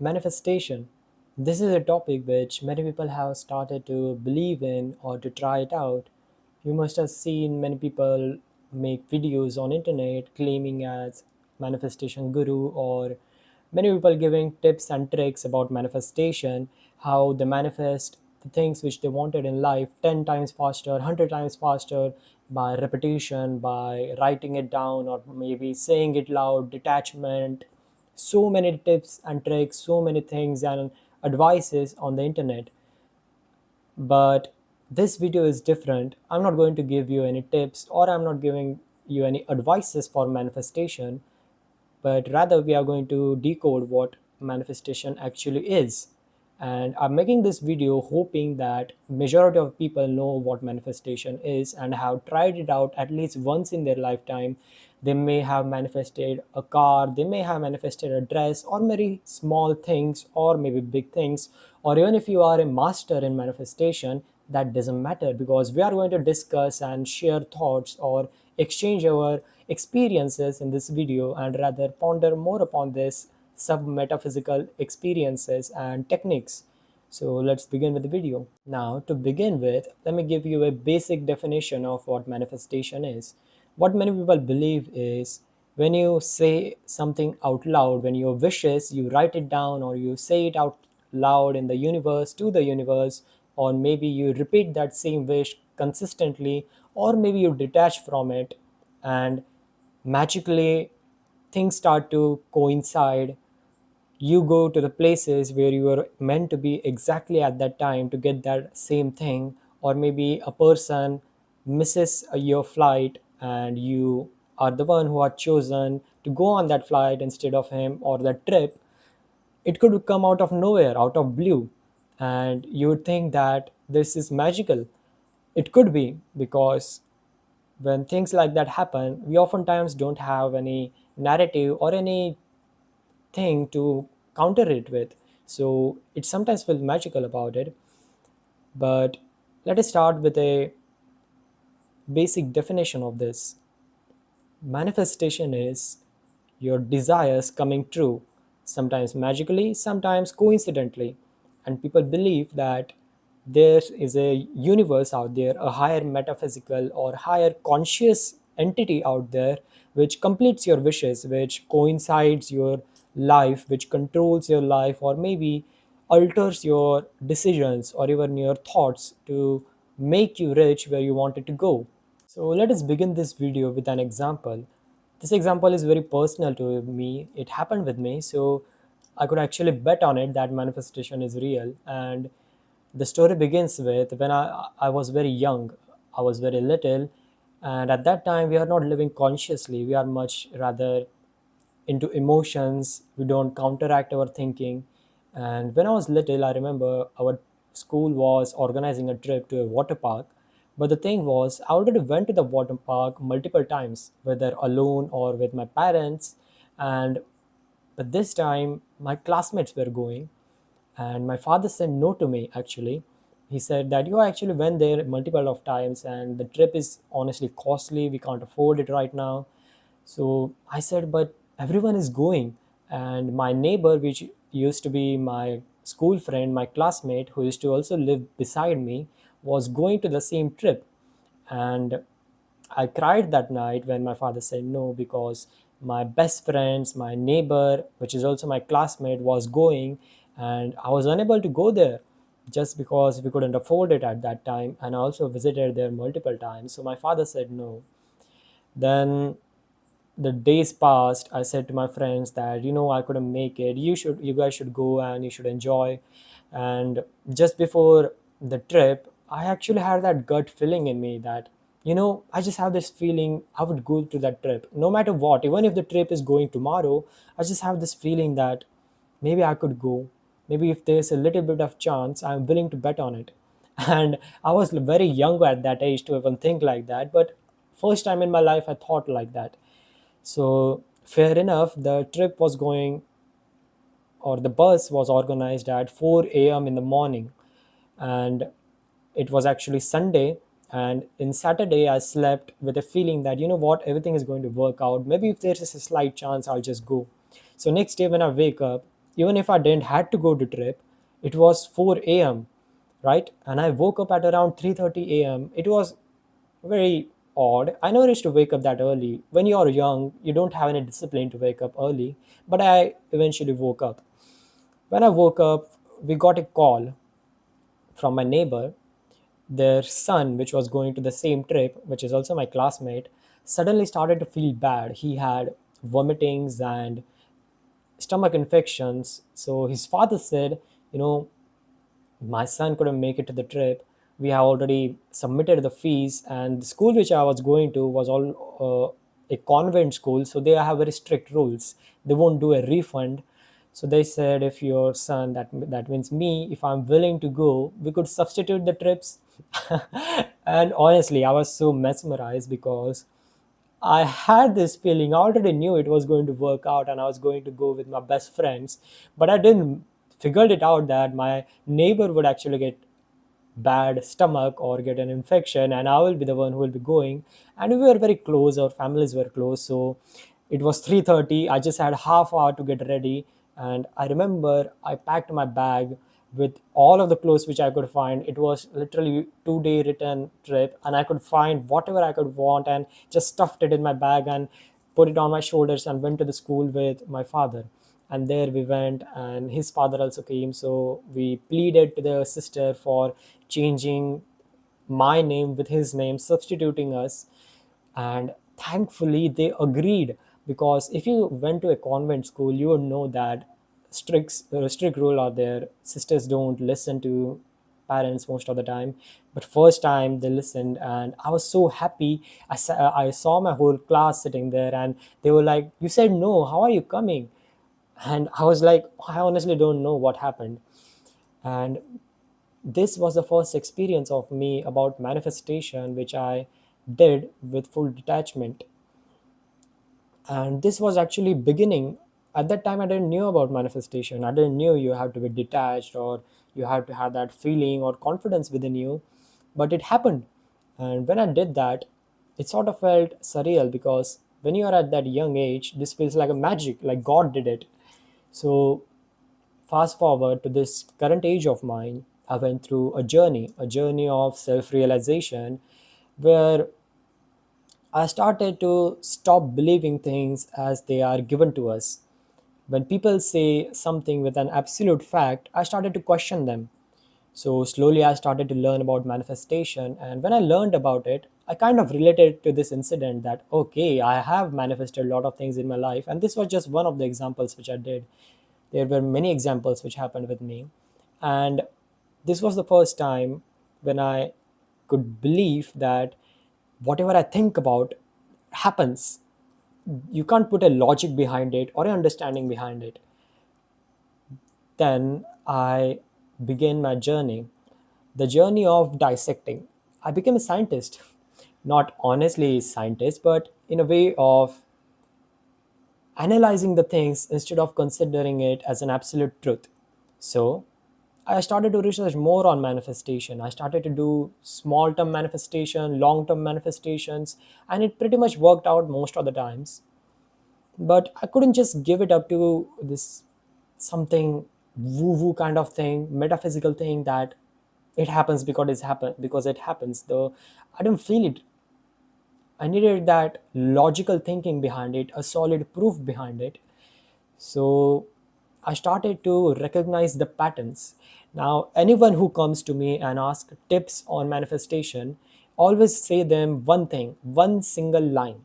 Manifestation. This is a topic which many people have started to believe in or to try it out. You must have seen many people make videos on internet claiming as manifestation guru, or many people giving tips and tricks about manifestation, how they manifest the things which they wanted in life 10 times faster, 100 times faster, by repetition, by writing it down, or maybe saying it loud, detachment. So many tips and tricks, so many things and advices on the internet. But this video is different. I'm not going to give you any tips, or I'm not giving you any advices for manifestation, but rather we are going to decode what manifestation actually is. And I'm making this video hoping that majority of people know what manifestation is and have tried it out at least once in their lifetime. They may have manifested a car, they may have manifested a dress, or maybe small things, or maybe big things, or even if you are a master in manifestation, that doesn't matter, because we are going to discuss and share thoughts or exchange our experiences in this video, and rather ponder more upon this sub metaphysical experiences and techniques. So let's begin with the video. Now, to begin with, let me give you a basic definition of what manifestation is. What many people believe is, when you say something out loud, when your wishes, you write it down or you say it out loud in the universe, to the universe, or maybe you repeat that same wish consistently, or maybe you detach from it, and magically things start to coincide. You go to the places where you were meant to be exactly at that time to get that same thing, or maybe a person misses your flight and you are the one who are chosen to go on that flight instead of him, or that trip. It could come out of nowhere, out of blue, and you would think that this is magical. It could be, because when things like that happen, we oftentimes don't have any narrative or any thing to counter it with. So it sometimes feels magical about it. But let us start with a basic definition of this. Manifestation is your desires coming true, sometimes magically, sometimes coincidentally. And people believe that there is a universe out there, a higher metaphysical or higher conscious entity out there, which completes your wishes, which coincides your life, which controls your life, or maybe alters your decisions or even your thoughts to make you rich where you wanted to go. So let us begin this video with an example. This example is very personal to me. It happened with me, so I could actually bet on it that manifestation is real. And the story begins with when I was very young, I was very little, and at that time we are not living consciously. We are much rather into emotions. We don't counteract our thinking. And when I was little, I remember our school was organizing a trip to a water park. But the thing was, I already went to the water park multiple times, whether alone or with my parents. And but this time my classmates were going, and my father said no to me. Actually, he said that you actually went there multiple of times and the trip is honestly costly, we can't afford it right now. So I said, but everyone is going. And my neighbor, which used to be my school friend, my classmate, who used to also live beside me, was going to the same trip. And I cried that night when my father said no, because my best friends, my neighbor, which is also my classmate, was going, and I was unable to go there just because we couldn't afford it at that time. And I also visited there multiple times. So my father said no. Then the days passed. I said to my friends that, I couldn't make it. You guys should go and you should enjoy. And just before the trip, I actually had that gut feeling in me that, I just have this feeling I would go to that trip no matter what. Even if the trip is going tomorrow, I just have this feeling that maybe I could go. Maybe if there's a little bit of chance, I'm willing to bet on it. And I was very young at that age to even think like that. But first time in my life, I thought like that. So, fair enough, the trip was going, or the bus was organized at 4 a.m. in the morning. And it was actually Sunday. And in Saturday, I slept with a feeling that, what, everything is going to work out. Maybe if there's just a slight chance, I'll just go. So, next day when I wake up, even if I didn't had to go to trip, it was 4 a.m., right? And I woke up at around 3:30 a.m. It was very odd. I never used to wake up that early. When you're young, you don't have any discipline to wake up early, but I eventually woke up. When I woke up, we got a call from my neighbor. Their son, which was going to the same trip, which is also my classmate, suddenly started to feel bad. He had vomitings and stomach infections. So his father said, you know, my son couldn't make it to the trip. We have already submitted the fees, and the school which I was going to was all a convent school, so they have very strict rules. They won't do a refund. So they said, if your son, that means me, if I'm willing to go, we could substitute the trips. And honestly, I was so mesmerized because I had this feeling. I already knew it was going to work out and I was going to go with my best friends, but I didn't figured it out that my neighbor would actually get bad stomach or get an infection and I will be the one who will be going. And we were very close, our families were close. So it was 3:30. I just had half hour to get ready. And I remember I packed my bag with all of the clothes which I could find. It was literally 2 day return trip, and I could find whatever I could want and just stuffed it in my bag and put it on my shoulders and went to the school with my father. And there we went, and his father also came. So we pleaded to the sister for changing my name with his name, substituting us. And thankfully they agreed, because if you went to a convent school, you would know that strict rule are there. Sisters don't listen to parents most of the time, but first time they listened, and I was so happy. I saw my whole class sitting there, and they were like, you said no, how are you coming? And I was like, I honestly don't know what happened. And this was the first experience of me about manifestation, which I did with full detachment. And this was actually beginning. At that time I didn't knew about manifestation. I didn't knew you have to be detached, or you have to have that feeling or confidence within you. But it happened. And when I did that, it sort of felt surreal, because when you are at that young age, this feels like a magic, like God did it. So fast forward to this current age of mine, I went through a journey of self realization, where I started to stop believing things as they are given to us. When people say something with an absolute fact, I started to question them. So slowly I started to learn about manifestation. And when I learned about it, I kind of related to this incident that, okay, I have manifested a lot of things in my life. And this was just one of the examples which I did. There were many examples which happened with me. And this was the first time when I could believe that whatever I think about happens. You can't put a logic behind it or an understanding behind it. Then I began my journey, the journey of dissecting. I became a scientist, not honestly a scientist, but in a way of analyzing the things instead of considering it as an absolute truth. So I started to research more on manifestation. I started to do small term manifestation, long term manifestations, and it pretty much worked out most of the times. But I couldn't just give it up to this something woo woo kind of thing, metaphysical thing that it happens because it happens. Though I didn't feel it. I needed that logical thinking behind it, a solid proof behind it. So I started to recognize the patterns. Now, anyone who comes to me and asks tips on manifestation, always say them one thing, one single line.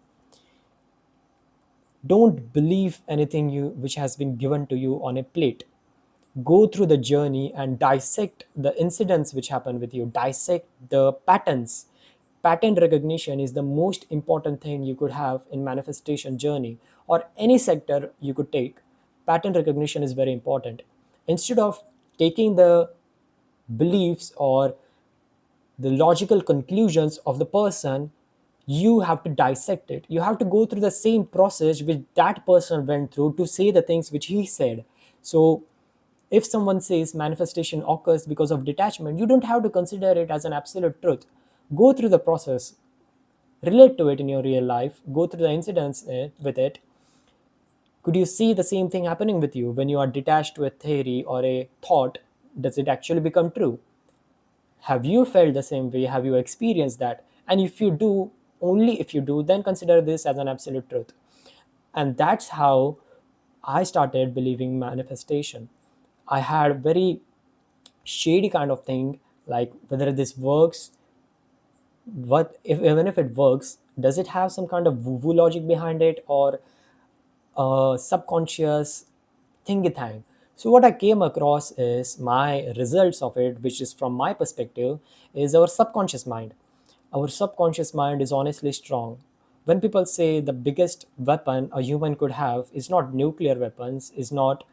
Don't believe anything you which has been given to you on a plate. Go through the journey and dissect the incidents which happen with you. Dissect the patterns. Pattern recognition is the most important thing you could have in manifestation journey, or any sector you could take. Pattern recognition is very important. Instead of taking the beliefs or the logical conclusions of the person, you have to dissect it. You have to go through the same process which that person went through to say the things which he said. So if someone says manifestation occurs because of detachment, you don't have to consider it as an absolute truth. Go through the process, relate to it in your real life, go through the incidents with it, Could you see the same thing happening with you when you are detached to a theory or a thought? Does it actually become true? Have you felt the same way? Have you experienced that? And if you do, only if you do, then consider this as an absolute truth. And that's how I started believing manifestation. I had very shady kind of thing, like whether this works, what if, even if it works, does it have some kind of woo-woo logic behind it, or subconscious thingy thing. So what I came across is my results of it, which is from my perspective, is our subconscious mind. Our subconscious mind is honestly strong. When people say the biggest weapon a human could have is not nuclear weapons, is not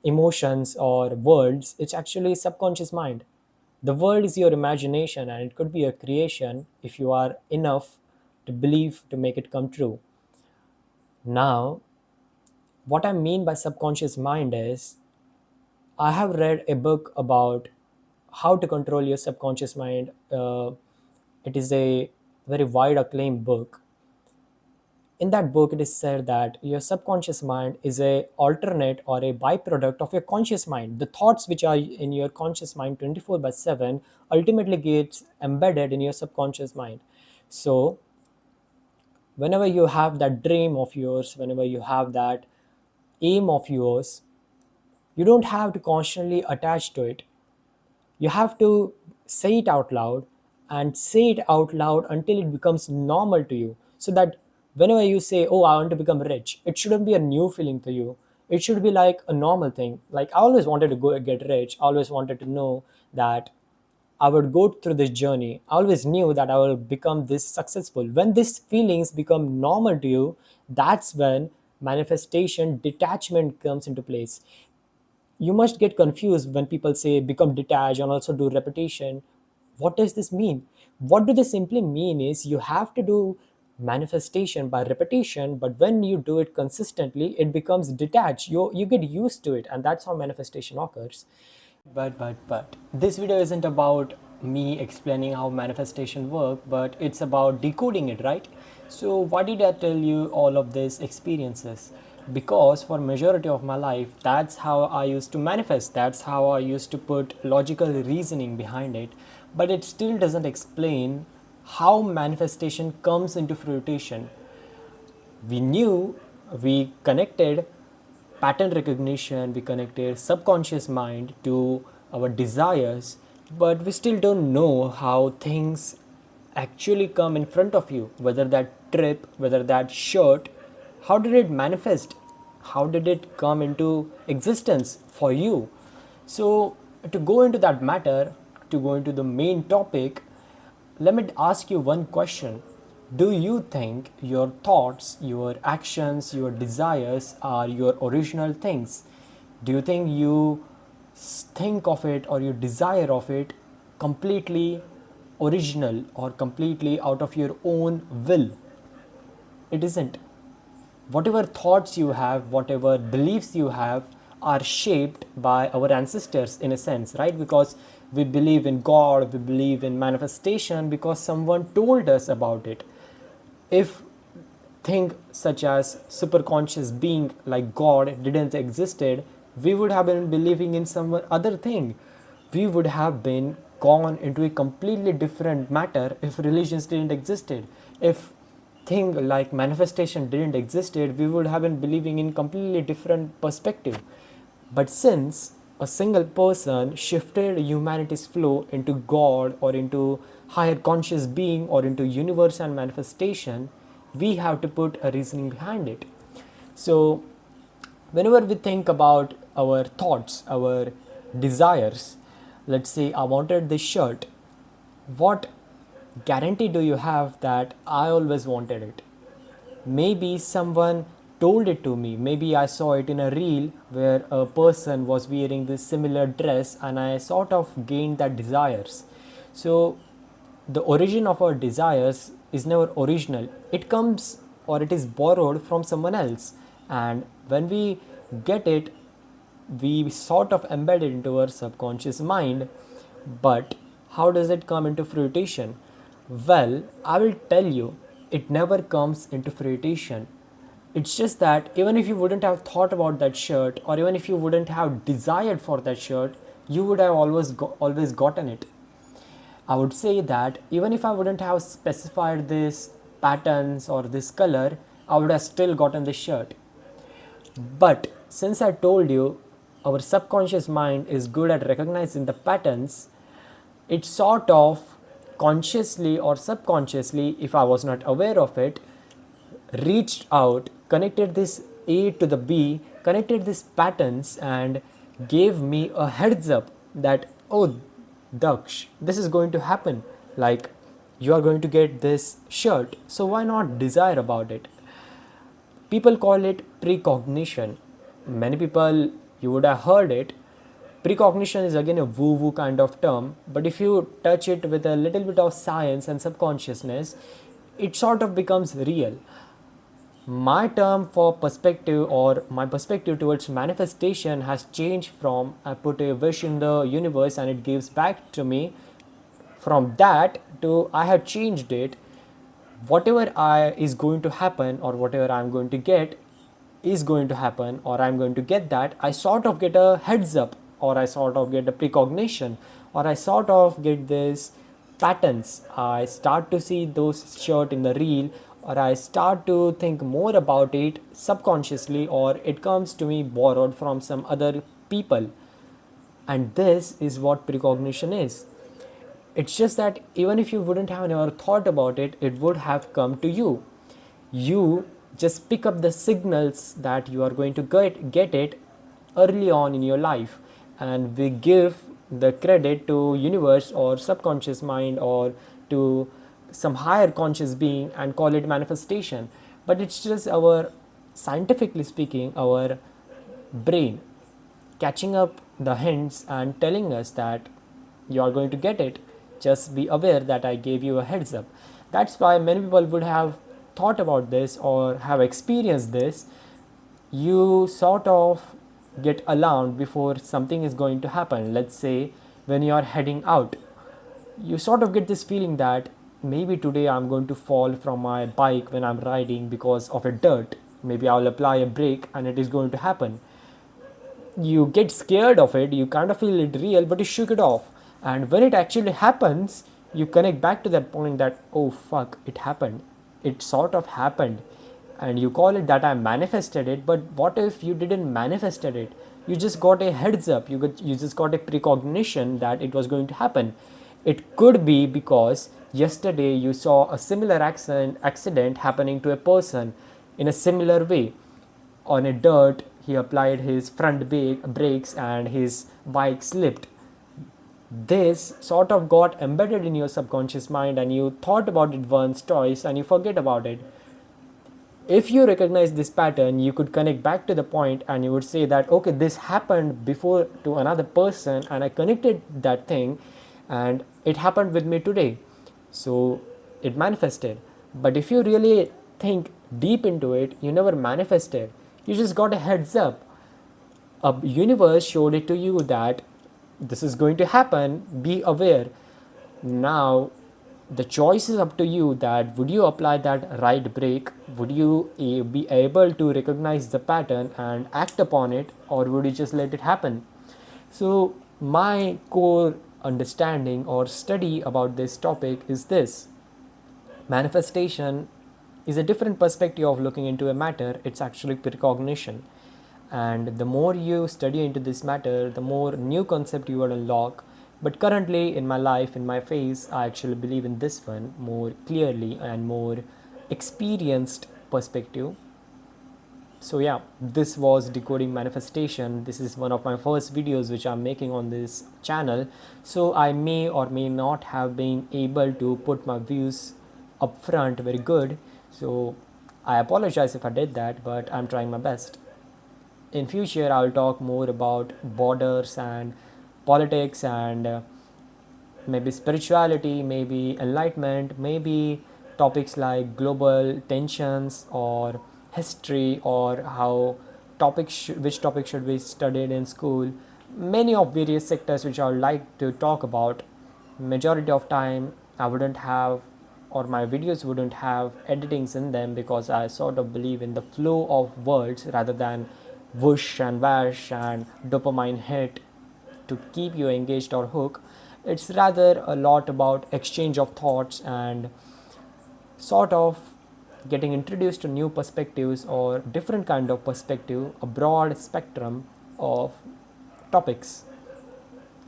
emotions or words, it's actually subconscious mind. The world is your imagination and it could be a creation if you are enough to believe to make it come true. Now, what I mean by subconscious mind is I have read a book about how to control your subconscious mind. It is a very wide acclaimed book. In that book, it is said that your subconscious mind is a alternate or a byproduct of your conscious mind. The thoughts which are in your conscious mind 24 by 7 ultimately gets embedded in your subconscious mind. So whenever you have that dream of yours, whenever you have that aim of yours, you don't have to constantly attach to it. You have to say it out loud, and say it out loud until it becomes normal to you, so that whenever you say, oh, I want to become rich, it shouldn't be a new feeling to you. It should be like a normal thing. Like, I always wanted to go get rich. I always wanted to know that I would go through this journey. I always knew that I will become this successful. When these feelings become normal to you, that's when manifestation detachment comes into place. You must get confused when people say become detached and also do repetition. What does this mean? What do they simply mean is you have to do manifestation by repetition, but when you do it consistently, it becomes detached. You get used to it, and that's how manifestation occurs. But this video isn't about me explaining how manifestation work, but it's about decoding it, right? So why did I tell you all of these experiences? Because for majority of my life, that's how I used to manifest. That's how I used to put logical reasoning behind it. But it still doesn't explain how manifestation comes into fruition. We knew, we connected pattern recognition, we connected subconscious mind to our desires, but we still don't know how things actually come in front of you. Whether that trip, whether that shirt, how did it manifest? How did it come into existence for you? So, to go into that matter, to go into the main topic, let me ask you one question. Do you think your thoughts, your actions, your desires are your original things? Do you think you think of it or you desire of it completely original or completely out of your own will? It isn't. Whatever thoughts you have, whatever beliefs you have, are shaped by our ancestors in a sense, right? Because we believe in God, we believe in manifestation because someone told us about it. If thing such as superconscious being like God didn't existed, we would have been believing in some other thing. We would have been gone into a completely different matter if religions didn't existed. If thing like manifestation didn't existed, we would have been believing in completely different perspective. But since a single person shifted humanity's flow into God or into higher conscious being or into universe and manifestation, we have to put a reasoning behind it. So, whenever we think about our thoughts, our desires, let's say I wanted this shirt, what guarantee do you have that I always wanted it? Maybe someone told it to me. Maybe I saw it in a reel where a person was wearing this similar dress and I sort of gained that desires. So the origin of our desires is never original. It comes or it is borrowed from someone else. And when we get it, we sort of embed it into our subconscious mind. But how does it come into fruition? Well, I will tell you, it never comes into fruition. It's just that even if you wouldn't have thought about that shirt, or even if you wouldn't have desired for that shirt, you would have always gotten it. I would say that even if I wouldn't have specified this patterns or this color, I would have still gotten this shirt. But since I told you our subconscious mind is good at recognizing the patterns, it sort of consciously or subconsciously, if I was not aware of it, reached out, connected this A to the B, connected these patterns, and gave me a heads up that, oh, Daksh, this is going to happen. Like, you are going to get this shirt, so why not desire about it? People call it precognition. Many people, you would have heard it. Precognition is again a woo woo kind of term, but if you touch it with a little bit of science and subconsciousness, it sort of becomes real. My term for perspective, or my perspective towards manifestation, has changed from I put a wish in the universe and it gives back to me, from that to I have changed it. Whatever I is going to happen, or whatever I'm going to get is going to happen, or I'm going to get that, I sort of get a heads up, or I sort of get a precognition, or I sort of get this patterns. I start to see those shirt in the reel, or I start to think more about it subconsciously, or it comes to me borrowed from some other people. And this is what precognition is. It's just that even if you wouldn't have never thought about it, it would have come to you. You just pick up the signals that you are going to get it early on in your life, and we give the credit to universe or subconscious mind or to some higher conscious being and call it manifestation. But it's just our, scientifically speaking, our brain catching up the hints and telling us that you are going to get it. Just be aware that I gave you a heads up. That's why many people would have thought about this or have experienced this. You sort of get alarmed before something is going to happen. Let's say when you are heading out, you sort of get this feeling that maybe today I'm going to fall from my bike when I'm riding because of a dirt. Maybe I'll apply a brake and it is going to happen. You get scared of it, you kind of feel it real, but you shook it off. And when it actually happens, you connect back to that point that, oh fuck, it happened. It sort of happened. And you call it that I manifested it, but what if you didn't manifested it? You just got a heads up, you just got a precognition that it was going to happen. It could be because yesterday you saw a similar accident happening to a person in a similar way. On a dirt, he applied his front brakes and his bike slipped. This sort of got embedded in your subconscious mind, and you thought about it once, twice, and you forget about it. If you recognize this pattern, you could connect back to the point and you would say that, okay, this happened before to another person and I connected that thing and it happened with me today. So it manifested. But if you really think deep into it, you never manifested. You just got a heads up. A universe showed it to you that this is going to happen, be aware. Now the choice is up to you that would you apply that right brake, would you be able to recognize the pattern and act upon it, or would you just let it happen? So my core understanding or study about this topic is this: manifestation is a different perspective of looking into a matter. It's actually precognition, and the more you study into this matter, the more new concept you will unlock. But currently in my life, in my phase, I actually believe in this one more clearly and more experienced perspective. So yeah, this was Decoding Manifestation. This is one of my first videos which I'm making on this channel, so I may or may not have been able to put my views upfront very good, so I apologize if I did that, but I'm trying my best. In future I'll talk more about borders and politics and maybe spirituality, maybe enlightenment, maybe topics like global tensions or history, or how which topic should be studied in school. Many of various sectors which I would like to talk about. Majority of time I wouldn't have or my videos wouldn't have editings in them, because I sort of believe in the flow of words rather than whoosh and wash and dopamine hit to keep you engaged or hooked. It's rather a lot about exchange of thoughts and sort of getting introduced to new perspectives or different kind of perspective, a broad spectrum of topics.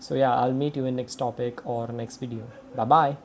So yeah, I'll meet you in next topic or next video. Bye bye.